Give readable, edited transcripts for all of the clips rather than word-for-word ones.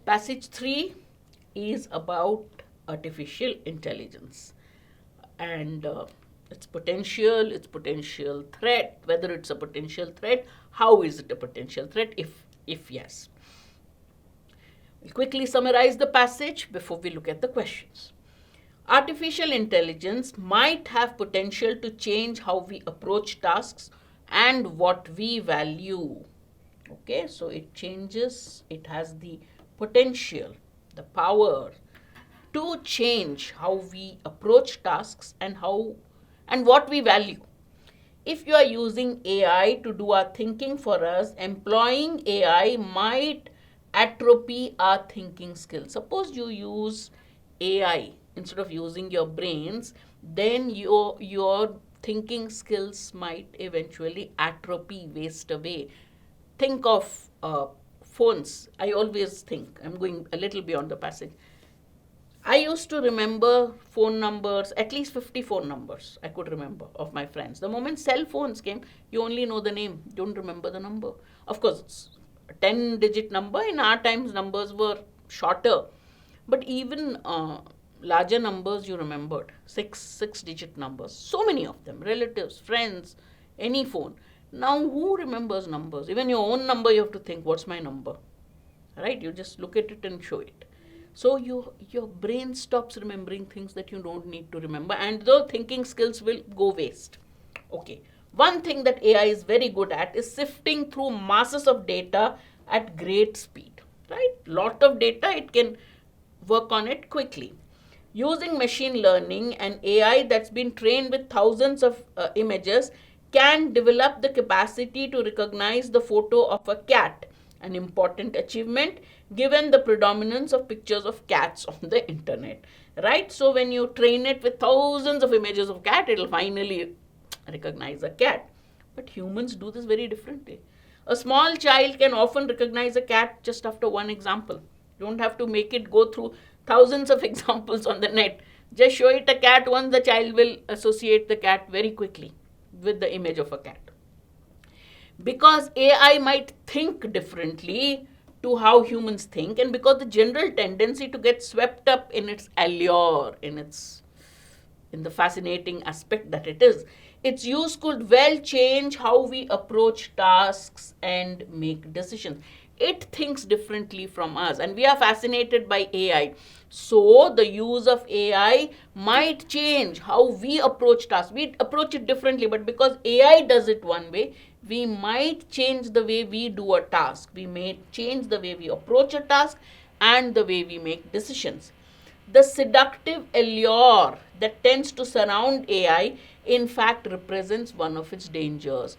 Passage 3 is about artificial intelligence and its potential threat, whether it's a potential threat, how is it a potential threat, if yes. We'll quickly summarize the passage before we look at the questions. Artificial intelligence might have potential to change how we approach tasks and what we value. Okay, so it has the potential, the power to change how we approach tasks and what we value. If you are using AI to do our thinking for us, employing AI might atrophy our thinking skills. Suppose you use AI instead of using your brains, then your thinking skills might eventually atrophy, waste away. Think of phones. I always think, I'm going a little beyond the passage. I used to remember phone numbers, at least 50 phone numbers I could remember of my friends. The moment cell phones came, you only know the name, don't remember the number. Of course, it's a 10-digit number. In our times, numbers were shorter. But even larger numbers you remembered, six-digit numbers. So many of them, relatives, friends, any phone. Now, who remembers numbers? Even your own number, you have to think, what's my number? Right? You just look at it and show it. So your brain stops remembering things that you don't need to remember, and the thinking skills will go waste. Okay. One thing that AI is very good at is sifting through masses of data at great speed. Right? Lot of data, it can work on it quickly. Using machine learning and AI that's been trained with thousands of images can develop the capacity to recognize the photo of a cat, an important achievement given the predominance of pictures of cats on the internet. Right? So when you train it with thousands of images of cat, it'll finally recognize a cat. But humans do this very differently. A small child can often recognize a cat just after one example. You don't have to make it go through thousands of examples on the net. Just show it a cat once, the child will associate the cat very quickly with the image of a cat. Because AI might think differently to how humans think, and because the general tendency to get swept up in its allure, in the fascinating aspect that it is, its use could well change how we approach tasks and make decisions. It thinks differently from us, and we are fascinated by AI. So the use of AI might change how we approach tasks. We approach it differently, but because AI does it one way, we might change the way we do a task. We may change the way we approach a task and the way we make decisions. The seductive allure that tends to surround AI, in fact, represents one of its dangers.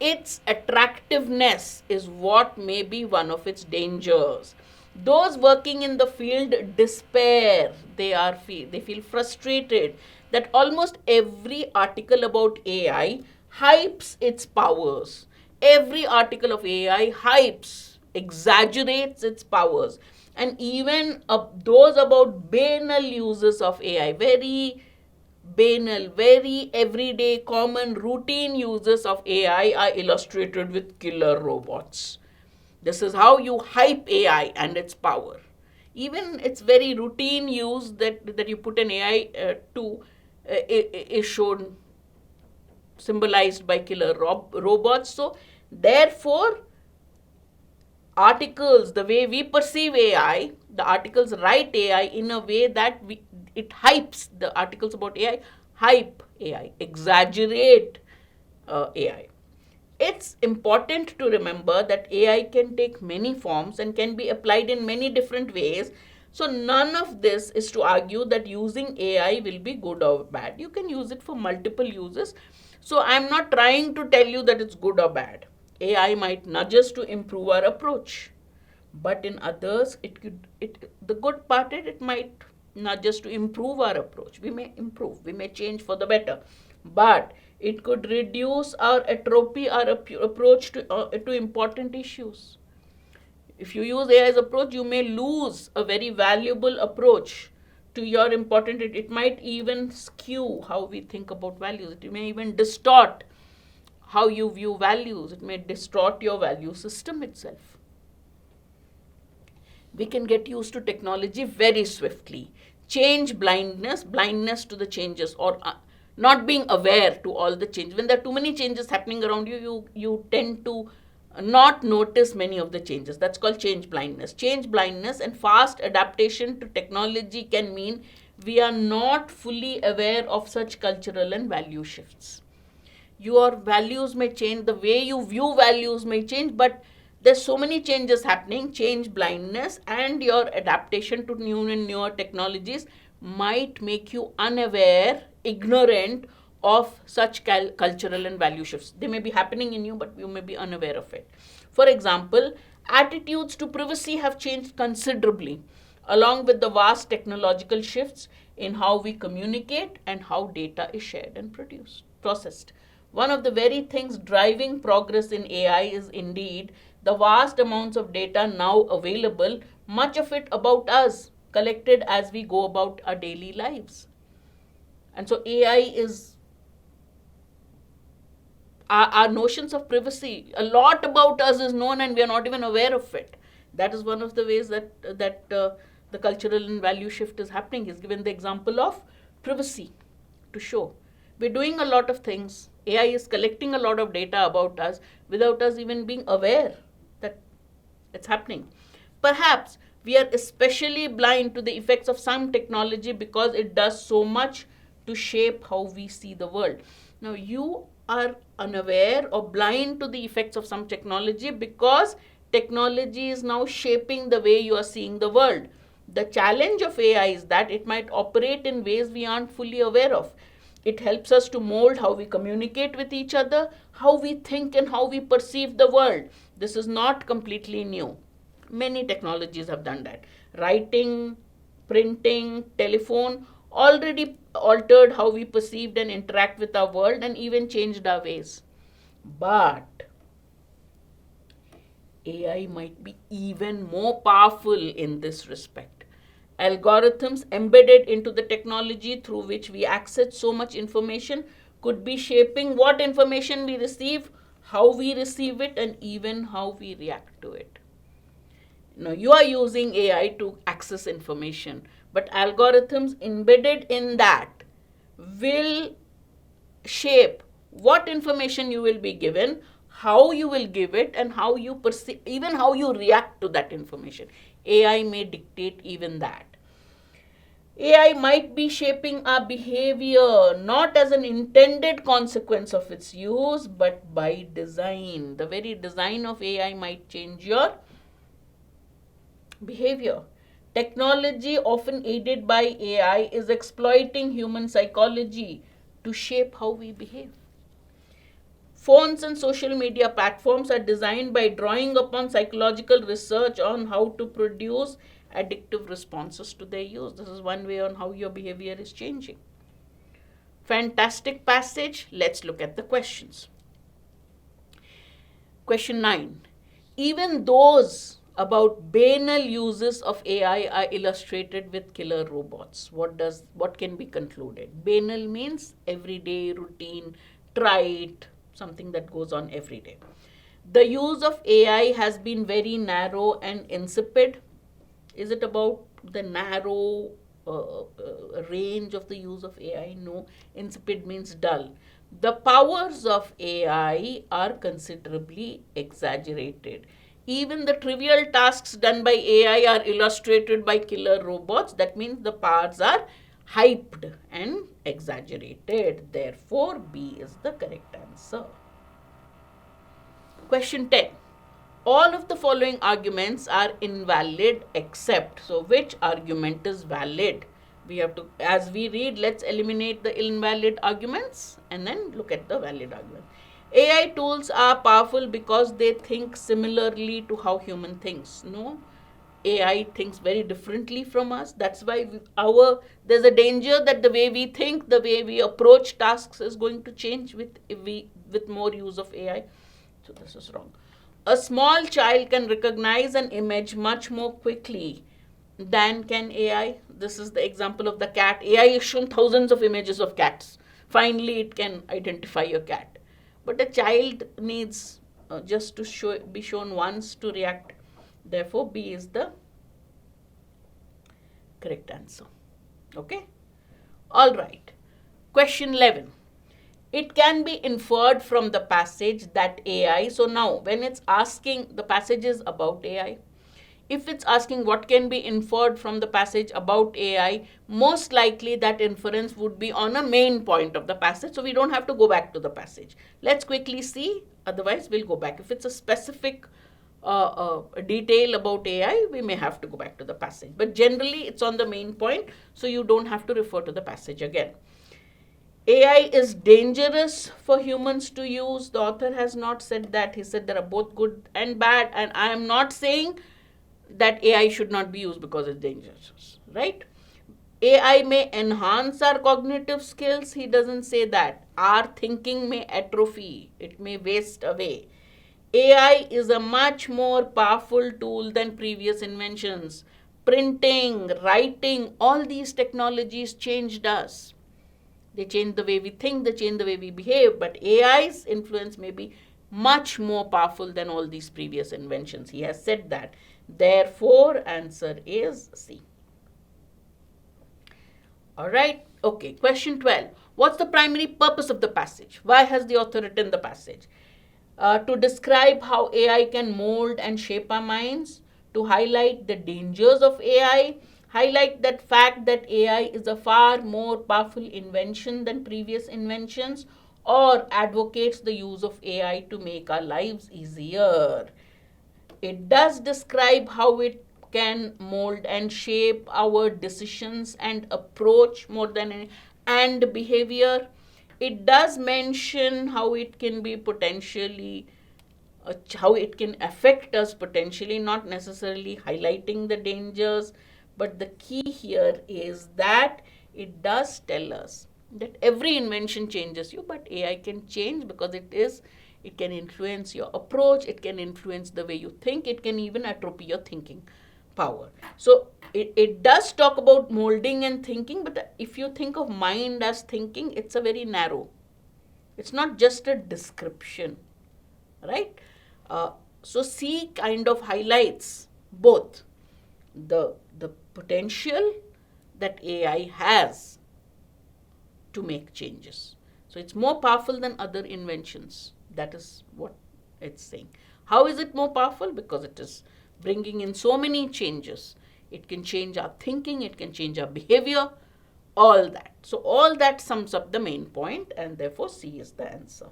Its attractiveness is what may be one of its dangers. Those working in the field despair. They feel frustrated that almost every article about AI hypes its powers. Every article of AI hypes, exaggerates its powers. And even those about banal uses of AI, very banal, very everyday, common, routine uses of AI are illustrated with killer robots. This is how you hype AI and its power. Even its very routine use that you put an AI to is shown, symbolized by killer robots. So, therefore, articles, the way we perceive AI, the articles write AI in a way that it hypes, the articles about AI hype AI, exaggerate AI. It's important to remember that AI can take many forms and can be applied in many different ways. So none of this is to argue that using AI will be good or bad. You can use it for multiple uses. So I'm not trying to tell you that it's good or bad. AI might nudge us to improve our approach. But in others, the good part is it might nudge us to improve our approach. We may improve, we may change for the better. But it could reduce our atrophy, our approach to important issues. If you use AI's approach, you may lose a very valuable approach to your important. It might even skew how we think about values. It may even distort how you view values. It may distort your value system itself. We can get used to technology very swiftly. Change blindness, blindness to the changes, or not being aware to all the change. When there are too many changes happening around you, you tend to not notice many of the changes. That's called change blindness. Change blindness and fast adaptation to technology can mean we are not fully aware of such cultural and value shifts. Your values may change, the way you view values may change, but there's so many changes happening. Change blindness and your adaptation to new and newer technologies might make you unaware, ignorant of such cultural and value shifts. They may be happening in you, but you may be unaware of it. For example, attitudes to privacy have changed considerably, along with the vast technological shifts in how we communicate and how data is shared and processed. One of the very things driving progress in AI is indeed the vast amounts of data now available, much of it about us, collected as we go about our daily lives. And so AI is our notions of privacy. A lot about us is known and we are not even aware of it. That is one of the ways that the cultural and value shift is happening. He's given the example of privacy to show. We're doing a lot of things. AI is collecting a lot of data about us without us even being aware that it's happening. Perhaps we are especially blind to the effects of some technology because it does so much to shape how we see the world. Now, you are unaware or blind to the effects of some technology because technology is now shaping the way you are seeing the world. The challenge of AI is that it might operate in ways we aren't fully aware of. It helps us to mold how we communicate with each other, how we think, and how we perceive the world. This is not completely new. Many technologies have done that. Writing, printing, telephone already altered how we perceived and interact with our world and even changed our ways. But AI might be even more powerful in this respect. Algorithms embedded into the technology through which we access so much information could be shaping what information we receive, how we receive it, and even how we react to it. Now, you are using AI to access information, but algorithms embedded in that will shape what information you will be given, how you will give it, and how you perceive, even how you react to that information. AI may dictate even that. AI might be shaping our behavior not as an intended consequence of its use, but by design. The very design of AI might change your behavior. Technology, often aided by AI, is exploiting human psychology to shape how we behave. Phones and social media platforms are designed by drawing upon psychological research on how to produce addictive responses to their use. This is one way on how your behavior is changing. Fantastic passage. Let's look at the questions. Question 9. Even those about banal uses of AI are illustrated with killer robots. What can be concluded? Banal means everyday, routine, trite, something that goes on every day. The use of AI has been very narrow and insipid. Is it about the narrow range of the use of AI? No. Insipid means dull. The powers of AI are considerably exaggerated. Even the trivial tasks done by AI are illustrated by killer robots. That means the powers are hyped and exaggerated. Therefore, B is the correct answer. Question 10. All of the following arguments are invalid except. So, which argument is valid? We have to, as we read, let's eliminate the invalid arguments and then look at the valid argument. AI tools are powerful because they think similarly to how human thinks. No, AI thinks very differently from us. That's why there's a danger that the way we think, the way we approach tasks is going to change with more use of AI. So this is wrong. A small child can recognize an image much more quickly than can AI. This is the example of the cat. AI has shown thousands of images of cats. Finally, it can identify a cat. But a child needs just to be shown once to react. Therefore, B is the correct answer. Okay? All right. Question 11. It can be inferred from the passage that AI, so now when it's asking, the passage is about AI. If it's asking what can be inferred from the passage about AI, most likely that inference would be on a main point of the passage, so we don't have to go back to the passage. Let's quickly see, otherwise we'll go back. If it's a specific detail about AI, we may have to go back to the passage. But generally, it's on the main point, so you don't have to refer to the passage again. AI is dangerous for humans to use. The author has not said that. He said there are both good and bad, and I am not saying that AI should not be used because it's dangerous, right? AI may enhance our cognitive skills. He doesn't say that. Our thinking may atrophy, it may waste away. AI is a much more powerful tool than previous inventions. Printing, writing, all these technologies changed us. They change the way we think, they change the way we behave, but AI's influence may be much more powerful than all these previous inventions. He has said that. Therefore, answer is C. All right. Okay. Question 12. What's the primary purpose of the passage? Why has the author written the passage? To describe how AI can mold and shape our minds, to highlight the dangers of AI, highlight that fact that AI is a far more powerful invention than previous inventions, or advocates the use of AI to make our lives easier. It does describe how it can mold and shape our decisions and approach more than any, and behavior. It does mention how it can be potentially how it can affect us potentially, not necessarily highlighting the dangers, but the key here is that it does tell us that every invention changes you, but AI can change because it can influence your approach, it can influence the way you think, it can even atrophy your thinking power. So it does talk about molding and thinking, but if you think of mind as thinking, it's a very narrow. It's not just a description, right? So C kind of highlights both the potential that AI has to make changes. So it's more powerful than other inventions. That is what it's saying. How is it more powerful? Because it is bringing in so many changes. It can change our thinking, it can change our behavior, all that. So all that sums up the main point, and therefore C is the answer.